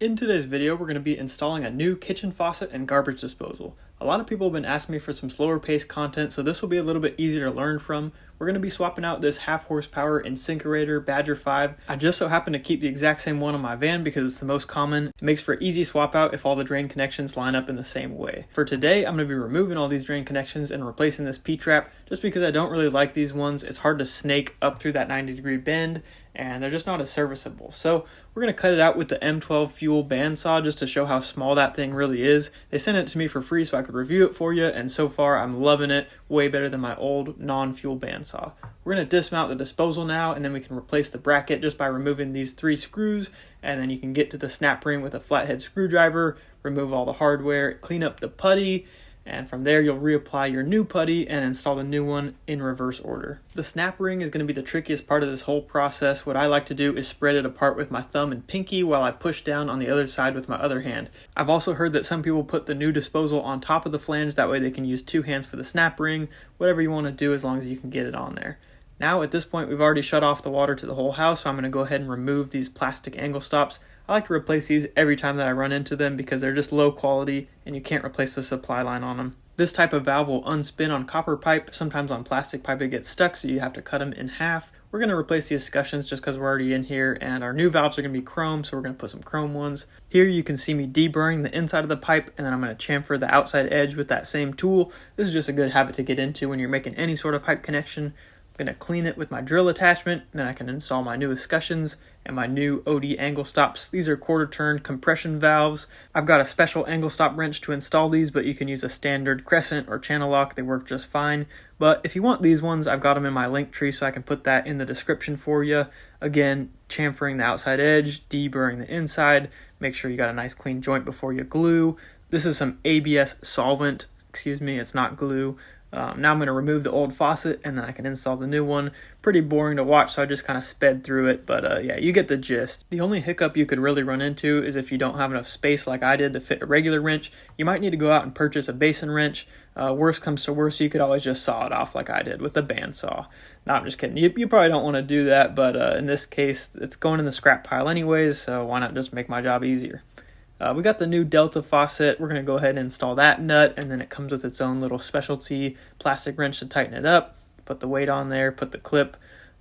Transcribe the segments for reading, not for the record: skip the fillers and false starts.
In today's video, we're going to be installing a new kitchen faucet and garbage disposal. A lot of people have been asking me for some slower paced content, so this will be a little bit easier to learn from. We're going to be swapping out this half horsepower Insinkerator Badger 5. I just so happen to keep the exact same one on my van because it's the most common. It makes for easy swap out if all the drain connections line up in the same way. For today, I'm going to be removing all these drain connections and replacing this P-trap just because I don't really like these ones. It's hard to snake up through that 90-degree bend and they're just not as serviceable. So we're going to cut it out with the M12 fuel bandsaw just to show how small that thing really is. They sent it to me for free so I could review it for you, and so far I'm loving it. Way better than my old non-fuel bandsaw. We're going to dismount the disposal now, and then we can replace the bracket just by removing these 3 screws, and then you can get to the snap ring with a flathead screwdriver, remove all the hardware, clean up the putty, and from there you'll reapply your new putty and install the new one in reverse order. The snap ring is going to be the trickiest part of this whole process. What I like to do is spread it apart with my thumb and pinky while I push down on the other side with my other hand. I've also heard that some people put the new disposal on top of the flange, that way they can use 2 hands for the snap ring. Whatever you want to do as long as you can get it on there. Now at this point we've already shut off the water to the whole house, so I'm going to go ahead and remove these plastic angle stops. I like to replace these every time that I run into them because they're just low quality and you can't replace the supply line on them. This type of valve will unspin on copper pipe. Sometimes on plastic pipe it gets stuck, so you have to cut them in half. We're going to replace the escutcheons just because we're already in here, and our new valves are going to be chrome, so we're going to put some chrome ones. Here you can see me deburring the inside of the pipe, and then I'm going to chamfer the outside edge with that same tool. This is just a good habit to get into when you're making any sort of pipe connection. I'm going to clean it with my drill attachment, and then I can install my new escutcheons and my new OD angle stops. These are quarter turn compression valves. I've got a special angle stop wrench to install these, but you can use a standard crescent or channel lock. They work just fine. But if you want these ones, I've got them in my link tree, so I can put that in the description for you. Again, chamfering the outside edge, deburring the inside. Make sure you got a nice clean joint before you glue. This is some ABS solvent. It's not glue. Now I'm going to remove the old faucet and then I can install the new one. Pretty boring to watch, so I just kind of sped through it, but yeah, you get the gist. The only hiccup you could really run into is if you don't have enough space like I did to fit a regular wrench. You might need to go out and purchase a basin wrench. Worst comes to worst, you could always just saw it off like I did with the bandsaw. No, I'm just kidding. You probably don't want to do that, but in this case, it's going in the scrap pile anyways, so why not just make my job easier? We got the new Delta faucet. We're going to go ahead and install that nut, and then it comes with its own little specialty plastic wrench to tighten it up. Put the weight on there, put the clip.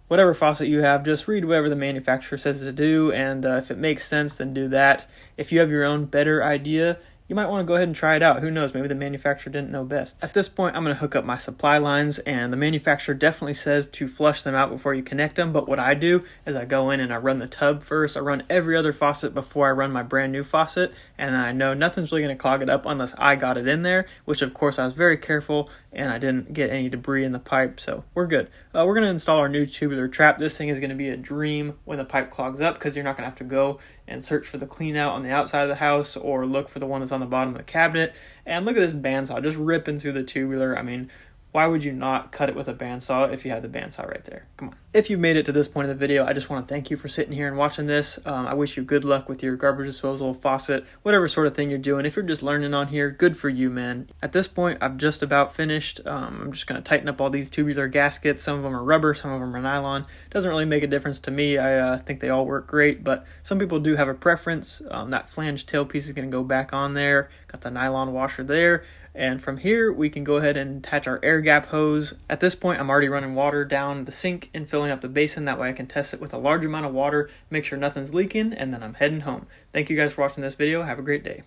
Whatever faucet you have, just read whatever the manufacturer says to do, and if it makes sense, then do that. If you have your own better idea, you might want to go ahead and try it out. Who knows, maybe the manufacturer didn't know best. At this point, I'm going to hook up my supply lines, and the manufacturer definitely says to flush them out before you connect them, but what I do is I go in and I run the tub first. I run every other faucet before I run my brand new faucet, and I know nothing's really going to clog it up unless I got it in there, which of course I was very careful, and I didn't get any debris in the pipe, so we're good. We're going to install our new tubular trap. This thing is going to be a dream when the pipe clogs up because you're not going to have to go and search for the clean out on the outside of the house or look for the one that's on the bottom of the cabinet. And look at this bandsaw just ripping through the tubular. I mean, why would you not cut it with a bandsaw if you have the bandsaw right there? Come on. If you've made it to this point of the video, I just want to thank you for sitting here and watching this. I wish you good luck with your garbage disposal, faucet, whatever sort of thing you're doing. If you're just learning on here, good for you, man. At this point, I've just about finished. I'm just going to tighten up all these tubular gaskets. Some of them are rubber, some of them are nylon. Doesn't really make a difference to me. I think they all work great, but some people do have a preference. That flange tailpiece is going to go back on there. Got the nylon washer there. And from here, we can go ahead and attach our air gap hose. At this point, I'm already running water down the sink and filling up the basin. That way I can test it with a large amount of water, make sure nothing's leaking, and then I'm heading home. Thank you guys for watching this video. Have a great day.